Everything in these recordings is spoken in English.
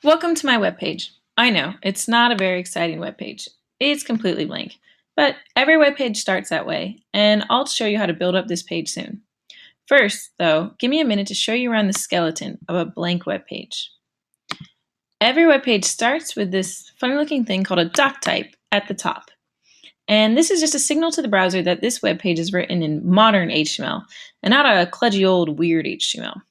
Welcome to my webpage. I know, it's not a very exciting webpage. It's completely blank. But every webpage starts that way, and I'll show you how to build up this page soon. First, though, give me a minute to show you around the skeleton of a blank webpage. Every webpage starts with this funny-looking thing called a doc type at the top. And this is just a signal to the browser that this webpage is written in modern HTML and not a kludgy old weird HTML.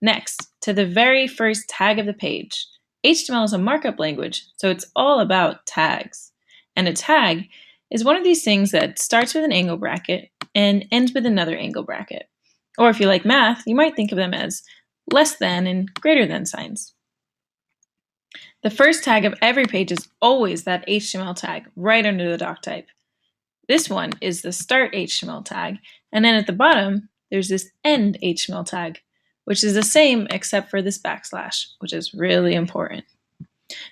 Next, to the very first tag of the page. HTML is a markup language, so it's all about tags. And a tag is one of these things that starts with an angle bracket and ends with another angle bracket. Or if you like math, you might think of them as less than and greater than signs. The first tag of every page is always that HTML tag right under the doc type. This one is the start HTML tag, and then at the bottom, there's this end HTML tag, which is the same except for this backslash, which is really important.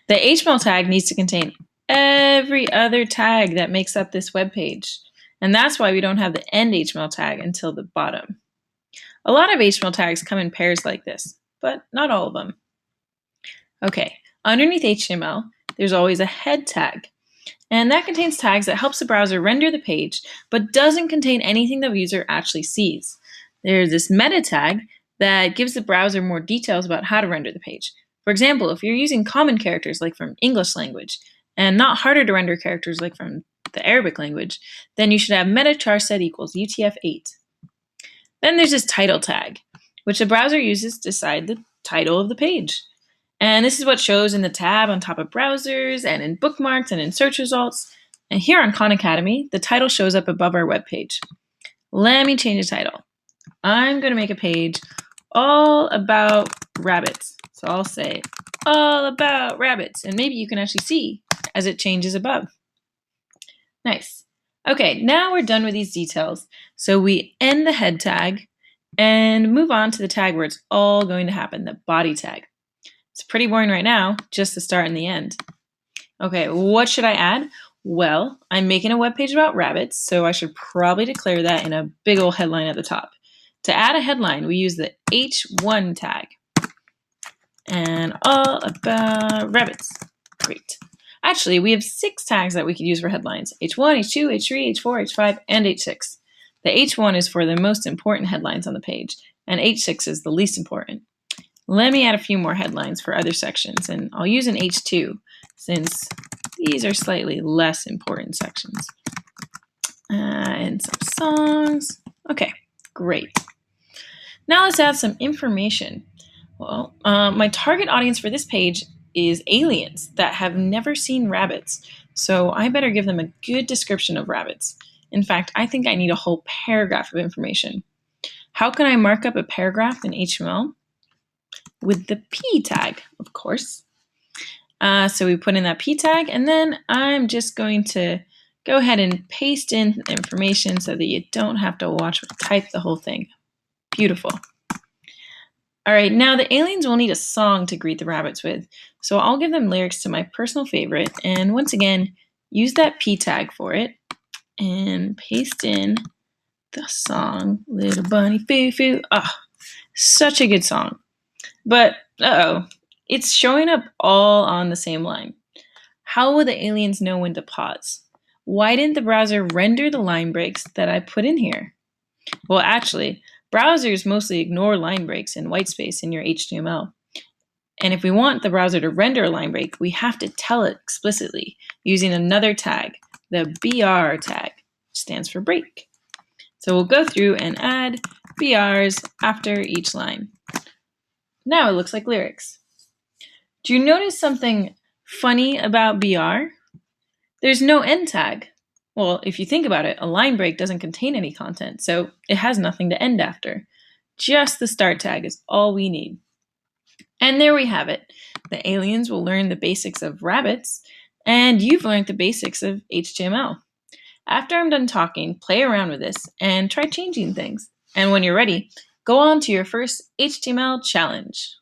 The HTML tag needs to contain every other tag that makes up this web page, and that's why we don't have the end HTML tag until the bottom. A lot of HTML tags come in pairs like this, but not all of them. Okay, underneath HTML, there's always a head tag, and that contains tags that helps the browser render the page, but doesn't contain anything the user actually sees. There's this meta tag that gives the browser more details about how to render the page. For example, if you're using common characters like from English language, and not harder to render characters like from the Arabic language, then you should have meta char set equals UTF-8. Then there's this title tag, which the browser uses to decide the title of the page. And this is what shows in the tab on top of browsers and in bookmarks and in search results. And here on Khan Academy, the title shows up above our web page. Let me change the title. I'm going to make a page all about rabbits. So I'll say all about rabbits, and maybe you can actually see as it changes above. Nice. Okay, now we're done with these details. So we end the head tag and move on to the tag where it's all going to happen, the body tag. It's pretty boring right now, just the start and the end. Okay, what should I add? Well, I'm making a web page about rabbits, so I should probably declare that in a big old headline at the top. To add a headline, we use the H1 tag. And all about rabbits. Great. Actually, we have 6 tags that we could use for headlines. H1, H2, H3, H4, H5, and H6. The H1 is for the most important headlines on the page, and H6 is the least important. Let me add a few more headlines for other sections, and I'll use an H2 since these are slightly less important sections. And some songs. Okay, great. Now let's add some information. Well, my target audience for this page is aliens that have never seen rabbits, so I better give them a good description of rabbits. In fact, I think I need a whole paragraph of information. How can I mark up a paragraph in HTML? With the P tag, of course. So we put in that P tag, and then I'm just going to go ahead and paste in the information so that you don't have to type the whole thing. Beautiful. All right, now the aliens will need a song to greet the rabbits with, so I'll give them lyrics to my personal favorite, and once again, use that P tag for it, and paste in the song, Little Bunny Foo-Foo. Ah, such a good song. But, it's showing up all on the same line. How will the aliens know when to pause? Why didn't the browser render the line breaks that I put in here? Well, actually, browsers mostly ignore line breaks and white space in your HTML. And if we want the browser to render a line break, we have to tell it explicitly using another tag, the BR tag, which stands for break. So we'll go through and add BRs after each line. Now it looks like lyrics. Do you notice something funny about BR? There's no end tag. Well, if you think about it, a line break doesn't contain any content, so it has nothing to end after. Just the start tag is all we need. And there we have it. The aliens will learn the basics of rabbits, and you've learned the basics of HTML. After I'm done talking, play around with this and try changing things. And when you're ready, go on to your first HTML challenge.